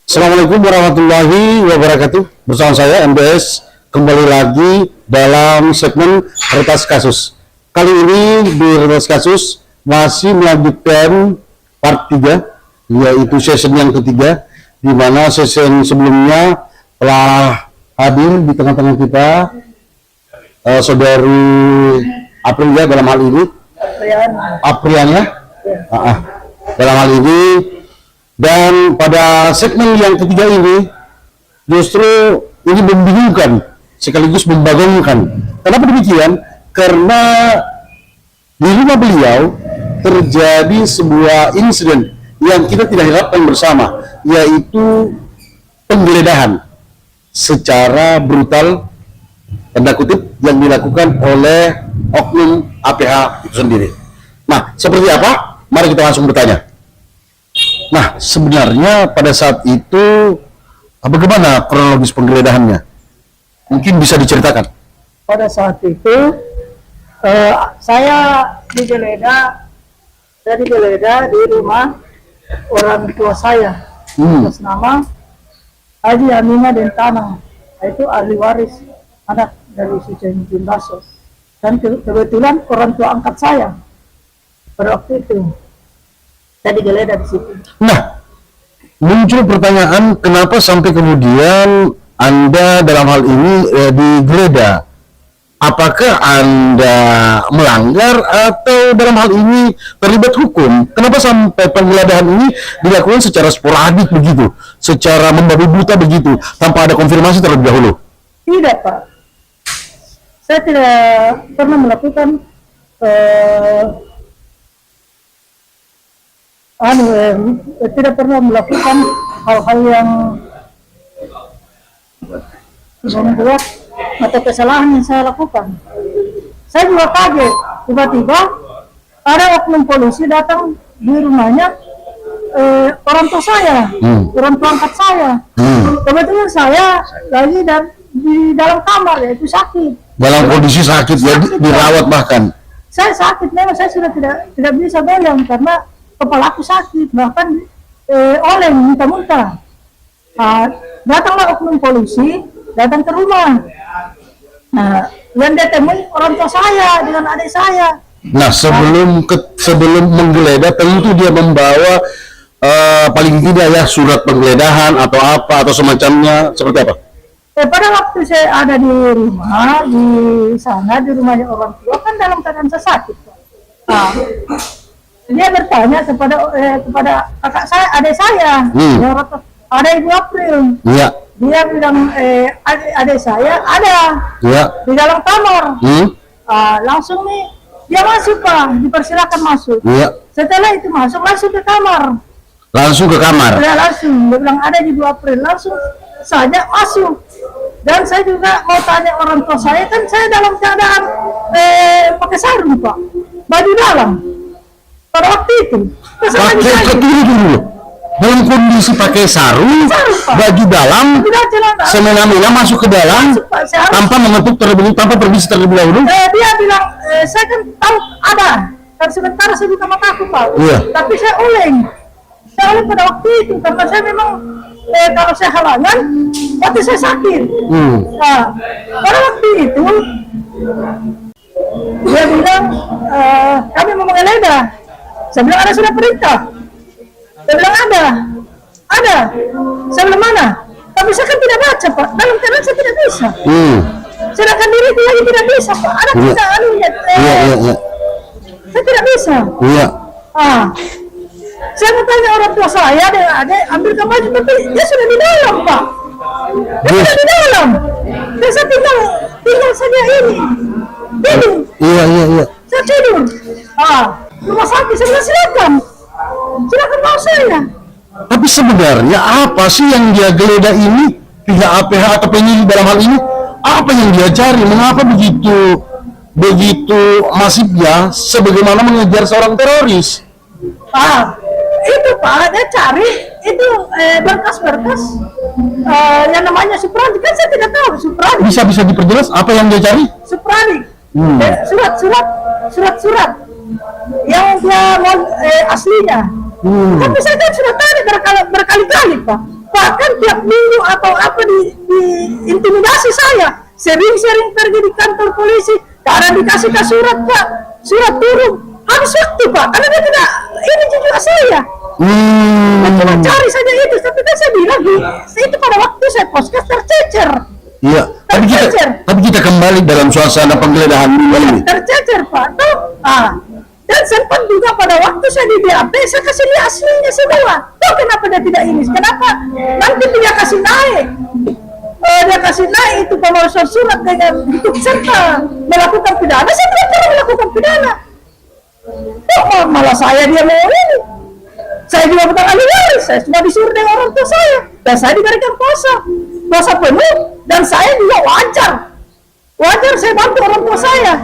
Assalamualaikum warahmatullahi wabarakatuh. Bersama saya MBS kembali lagi dalam segmen Retas Kasus. Kali ini di Retas Kasus masih melanjutkan part 3, yaitu session yang ketiga, di mana session sebelumnya telah hadir di tengah-tengah kita saudari Aprilia dalam hal ini. Aprilia. Dalam hal ini. Dan pada segmen yang ketiga ini justru ini membingungkan sekaligus membangunkan. Kenapa demikian? Karena di rumah beliau terjadi sebuah insiden yang kita tidak harapkan bersama, yaitu penggeledahan secara brutal, tanda kutip, yang dilakukan oleh oknum APH itu sendiri. Nah, seperti apa? Mari kita langsung bertanya. Nah, sebenarnya pada saat itu bagaimana kronologis penggeledahannya? Mungkin bisa diceritakan. Pada saat itu saya digeledah di rumah orang tua saya atas nama Haji Aminah Dentana, yaitu ahli waris anak dari Sujen Jimbaso, dan kebetulan orang tua angkat saya pada waktu itu. Saya digeledah di situ. Nah, muncul pertanyaan kenapa sampai kemudian Anda dalam hal ini digeledah? Apakah Anda melanggar atau dalam hal ini terlibat hukum? Kenapa sampai penggeledahan ini dilakukan secara sporadik begitu, secara membabi buta begitu, tanpa ada konfirmasi terlebih dahulu? Tidak, Pak. Saya tidak pernah melakukan tidak pernah melakukan hal-hal yang membuat atau kesalahan yang saya lakukan. Saya juga kaget, tiba-tiba ada oknum polisi datang di rumahnya orang tua saya, orang tua angkat saya. Kebetulan saya lagi di dalam kamar, yaitu sakit. Dalam kondisi sakit, ya, dirawat bahkan. Saya sakit, memang saya sudah tidak bisa goyang karena kepala aku sakit, bahkan oleng, muntah-muntah. Datanglah oknum polisi, datang ke rumah. Nah, yang dia temui orang tua saya dengan adik saya. Nah, sebelum menggeledah tentu dia membawa paling tidak ya surat penggeledahan atau apa atau semacamnya, seperti apa? Pada waktu saya ada di rumah, di sana, di rumahnya orang tua, kan dalam keadaan saya sakit. Dia bertanya kepada kakak saya, adik saya, ada Ibu April. Iya. Dia bilang, adik saya ada di dalam kamar. Langsung nih, dia masuk, Pak, dipersilakan masuk. Setelah itu masuk langsung ke kamar. Langsung ke kamar? Ya, langsung. Dia bilang ada Ibu April, langsung saja masuk. Dan saya juga mau tanya orang tua saya, kan saya dalam keadaan pakai sarung, Pak, baju dalam. Pada waktu itu dulu dalam kondisi pakai sarung, baju dalam, semena-mena masuk ke dalam tanpa mengetuk terlebih, tanpa permisi terlebih dahulu. Dia bilang, saya kan tahu ada, dan sementara saya buka mataku, Pak. Tapi saya oleng pada waktu itu karena saya memang kalau saya halangan berarti saya sakit. Nah, pada waktu itu dia bilang, kami mau menggeledah. Saya bilang ada surat perintah. Dia bilang ada. Saya bilang mana? Tapi saya kan tidak baca, Pak. Dalam keadaan saya tidak bisa. Sedangkan diriku lagi tidak bisa, Pak. Ada tidak anunya. Saya tidak bisa. Saya mau tanya orang tua saya, adik, ambilkan baju, tapi dia sudah di dalam, Pak. Dia sudah di dalam. Dan saya tinggal saja ini. Iya. Saya tidur. Rumah sakit, saya bilang silakan bawa saya. Tapi sebenarnya apa sih yang dia geledah ini? Pihak APH atau penyidik dalam hal ini, apa yang dia cari? Mengapa begitu masifnya sebagaimana mengejar seorang teroris? Itu, Pak, dia cari itu berkas-berkas yang namanya supradik. Kan saya tidak tahu supradik. Bisa diperjelas apa yang dia cari? Supradik. Surat-surat yang dia mau aslinya. Tapi saya kan sudah tanya berkali-kali, Pak. bahkan tiap minggu atau apa di intimidasi saya, sering-sering pergi di kantor polisi karena dikasih surat Pak, surat turun habis waktu Pak, karena dia tidak ini juga saya. Cuma cari saja itu, tapi kan saya bilang itu pada waktu saya podcast tercecer. Iya, tapi kita kembali dalam suasana penggeledahan ini. Tercecer Pak, tuh. Dan sempat juga pada waktu saya di BAP, saya kasih lihat aslinya semua. Tuh kenapa dia tidak ini? Kenapa nanti dia kasih naik? Dia kasih naik itu pemalsuan surat dengan ikut serta melakukan pidana. Saya tidak pernah melakukan pidana. Tuh malah saya dia mau ini. Saya juga bukan ahli waris, saya cuma disuruh dengan orang tua saya. Dan saya diberikan puasa penuh, dan saya juga wajar saya bantu orang tua saya.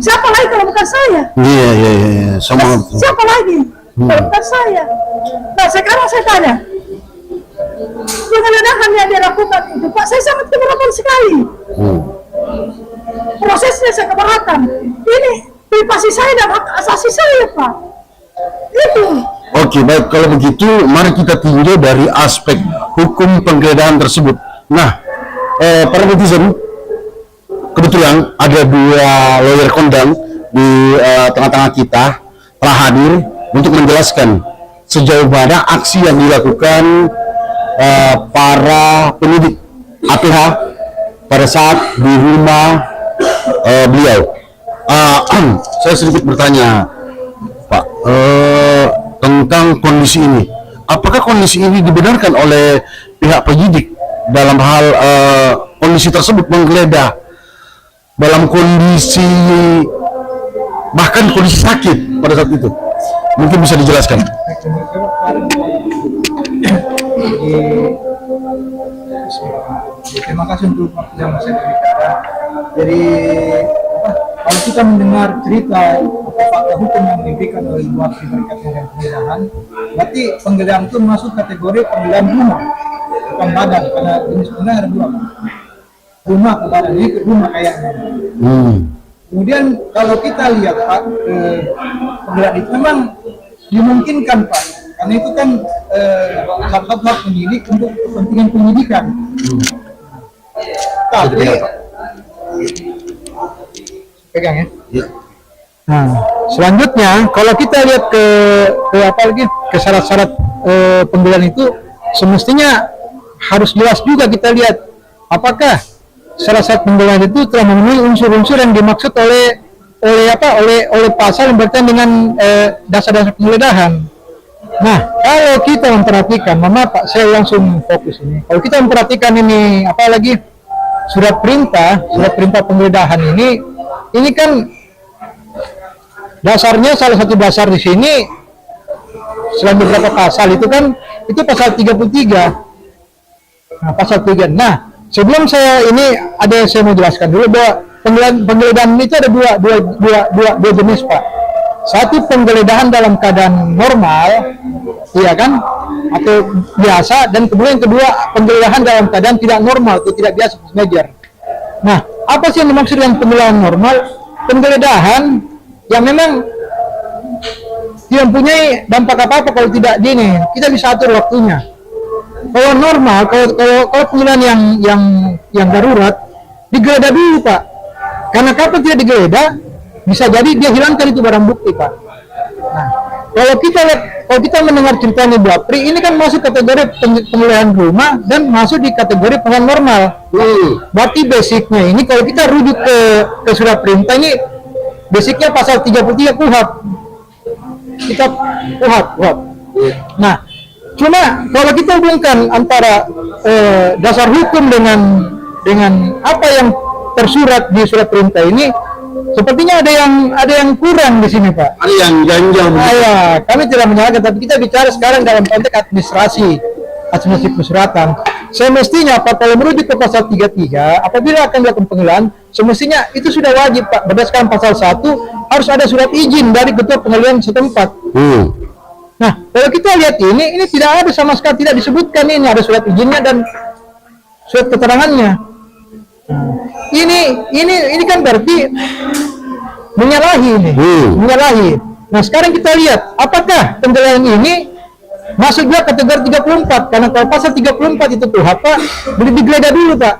Siapa lagi kalau bukan saya? Iya. Sama. Siapa lagi kalau bukan saya? Nah sekarang saya tanya, penggeledahan yang dia lakukan itu Pak, saya sangat keberatan sekali. Prosesnya saya keberatan. Ini privasi saya dan hak asasi saya Pak. Itu. Oke, baik, kalau begitu mari kita tinjau dari aspek hukum penggeledahan tersebut. Nah, para netizen, kebetulan ada dua lawyer kondang di tengah-tengah kita telah hadir untuk menjelaskan sejauh mana aksi yang dilakukan para penyidik APH pada saat di rumah beliau. Saya sedikit bertanya, Pak, tentang kondisi ini. Apakah kondisi ini dibenarkan oleh pihak penyidik dalam hal kondisi tersebut menggeledah dalam kondisi bahkan kondisi sakit pada saat itu? Mungkin bisa dijelaskan. Terima kasih untuk waktu yang saya berikan. Jadi kalau kita mendengar cerita fakta hukum yang diberikan oleh dua berkaitan dengan penggeledahan, berarti penggeledahan itu masuk kategori penggeledahan rumah, bukan badan, karena jenis penggeledahan ada dua, rumah ke badan, ini ke rumah kayaknya. Kemudian kalau kita lihat Pak, penggeledahan itu memang dimungkinkan Pak, karena itu kan salah satu hak penyidik untuk kepentingan penyidikan. Tapi pegang ya. Nah, selanjutnya kalau kita lihat ke apa lagi ke syarat-syarat penggeledahan itu, semestinya harus jelas juga kita lihat apakah syarat-syarat penggeledahan itu telah memenuhi unsur-unsur yang dimaksud oleh pasal yang berkaitan dengan dasar-dasar penggeledahan. Nah, kalau kita memperhatikan, Pak, saya langsung fokus ini. Kalau kita memperhatikan ini apalagi surat perintah penggeledahan ini kan dasarnya salah satu dasar di sini selain beberapa pasal itu kan itu pasal 33. Nah, pasal 3. Nah, sebelum saya mau jelaskan dulu bahwa penggeledahan itu ada dua jenis, Pak. Satu penggeledahan dalam keadaan normal, iya kan, atau biasa, dan kemudian yang kedua penggeledahan dalam keadaan tidak normal atau tidak biasa, major. Nah, apa sih yang dimaksud dengan penggeledahan normal? Penggeledahan yang memang tidak mempunyai dampak apa-apa kalau tidak gini, kita bisa atur waktunya. Kalau normal, kalau penggeledahan yang darurat, digeledah dulu, Pak. Karena kalau tidak digeledah, bisa jadi dia hilangkan itu barang bukti, Pak. Nah, kalau kita mendengar ceritanya Bu Apri, ini kan masuk kategori penggeledahan rumah dan masuk di kategori penggeledahan normal. Berarti basicnya ini kalau kita rujuk ke surat perintah ini, basicnya pasal 33 KUHP. Kita KUHP. Nah, cuma kalau kita hubungkan antara dasar hukum dengan apa yang tersurat di surat perintah ini, sepertinya ada yang kurang di sini, Pak. Ada yang ganjal. Ya, kami tidak menyalahkan, tapi kita bicara sekarang dalam konteks administrasi persuratan. Semestinya Pak, kalau merujuk ke pasal 33, apabila akan dilakukan penggeledahan, semestinya itu sudah wajib, Pak. Berdasarkan pasal 1 harus ada surat izin dari ketua pengadilan setempat. Nah, kalau kita lihat ini tidak ada sama sekali, tidak disebutkan ini ada surat izinnya dan surat keterangannya. Ini kan berarti menyalahi. Nah, sekarang kita lihat apakah penggeledahan ini masuk juga kategori 34, karena kalau pasal 34 itu kuhap Pak, boleh digeledah dulu Pak,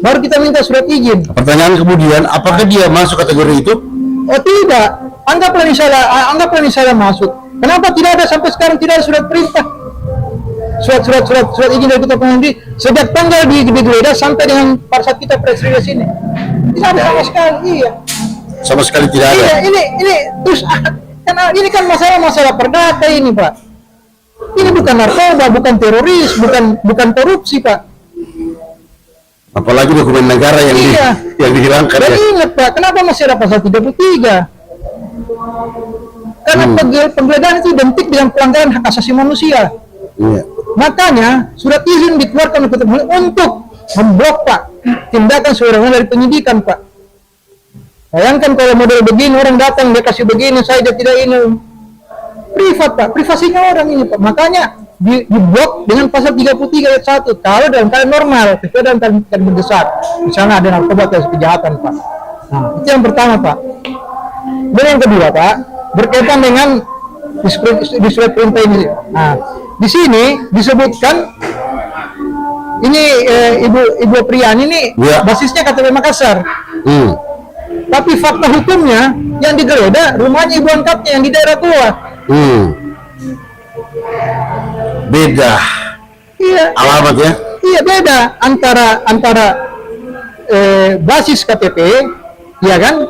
baru kita minta surat izin. Pertanyaan kemudian, apakah dia masuk kategori itu? Oh tidak, anggaplah ini salah masuk. Kenapa tidak ada sampai sekarang, tidak ada surat perintah, surat izin dari ketua pengadilan sejak tanggal digeledah sampai dengan pada saat kita press release ini, tidak ada sama sekali. Iya, Sama sekali tidak ada. iya, ini terus karena ini kan masalah perdata ini Pak. Ini bukan narkoba, bukan teroris, bukan korupsi Pak. Apalagi dokumen negara yang Iya. yang dihilangkan Dan ya. ingat Pak, kenapa masih ada pasal 33? Karena penggeledahan itu identik dengan pelanggaran hak asasi manusia. Iya. Makanya surat izin dikeluarkan oleh ketua pengadilan untuk memblok Pak tindakan seorang dari penyidikan Pak. Bayangkan kalau model begini, orang datang dia kasih begini saja, tidak ini privat Pak, privasinya orang ini Pak. Makanya diblok dengan pasal 33 ayat 1 kalau dalam keadaan normal, kecuali dalam keadaan mendesak, misalnya ada narkoba atau kejahatan Pak. Nah, itu yang pertama Pak. Dan yang kedua Pak, berkaitan dengan di surat perintah ini. Nah, di sini disebutkan ini Ibu Priani ini Ya. basisnya KTP Makassar. Tapi fakta hukumnya yang digeledah rumahnya ibu angkatnya yang di daerah Goa. Beda Iya. alamat ya. Iya beda antara basis KTP, ya kan,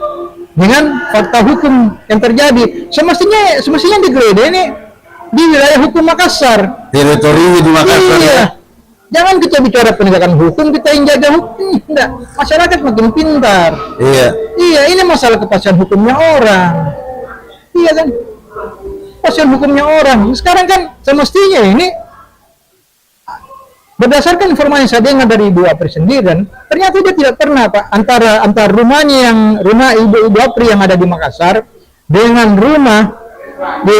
dengan fakta hukum yang terjadi. Semestinya digeledah ini di wilayah hukum Makassar. Teritorinya di Makassar Iya. ya. Jangan kita bicara penegakan hukum, kita yang jaga hukum. Enggak. Masyarakat makin pintar. Iya. Iya, ini masalah kepastian hukumnya orang. Iya kan? Kepastian hukumnya orang. Sekarang kan semestinya ini berdasarkan informasi saya dengar dari Ibu Apri sendiri, dan ternyata dia tidak pernah Pak antara rumah Ibu Apri yang ada di Makassar dengan rumah di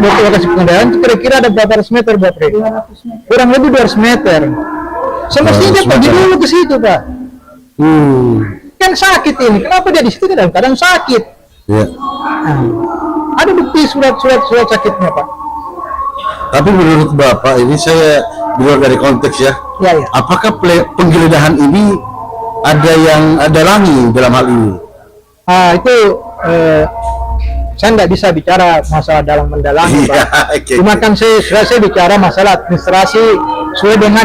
lokasi pengadilan itu kira-kira ada berapa ratus meter Bu Apri? 200 meter. Kurang lebih 200 meter. Semestinya dia 200 pergi meter. dulu ke situ Pak. Kan sakit ini. Kenapa dia di situ dalam keadaan sakit? Iya. Nah, ada bukti surat sakitnya Pak. Tapi menurut Bapak ini saya di luar dari konteks ya. Ya ya. Apakah penggeledahan ini ada yang dalangi dalam hal ini? Itu saya tidak bisa bicara masalah dalam mendalangi Pak. Iya, oke. Cuma kan saya bicara masalah administrasi sesuai dengan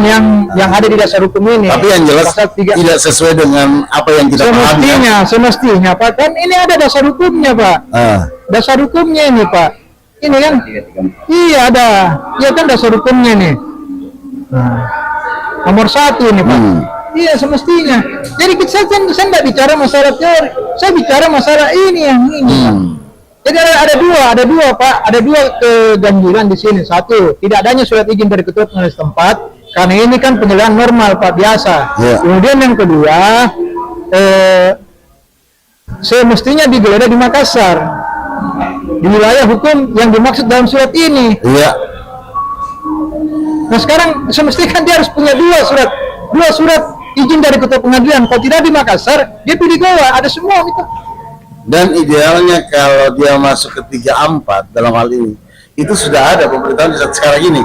yang ada di dasar hukum ini. Tapi yang jelas Pasal 3. tidak sesuai dengan apa yang kita pahami. Ya? Semestinya Pak, kan ini ada dasar hukumnya Pak. Dasar hukumnya ini Pak. Ini kan? Iya ada. Iya kan dasar hukumnya nih. Nomor 1 ini Pak. Iya semestinya. Jadi saya tidak bicara masalah teori, saya bicara masalah ini yang ini. Pak. Jadi ada dua Pak, ada dua keganjilan di sini. Satu, tidak adanya surat izin dari ketua pengadilan setempat, karena ini kan penyelenggaraan normal Pak biasa. Ya. Kemudian yang kedua, semestinya digeledah di Makassar, di wilayah hukum yang dimaksud dalam surat ini. Iya. Nah sekarang semestinya kan dia harus punya dua surat izin dari ketua pengadilan. Kalau tidak di Makassar, dia pilih Goa, ada semua gitu. Dan idealnya kalau dia masuk ke 34 dalam hal ini, itu sudah ada pemerintahan di saat sekarang ini.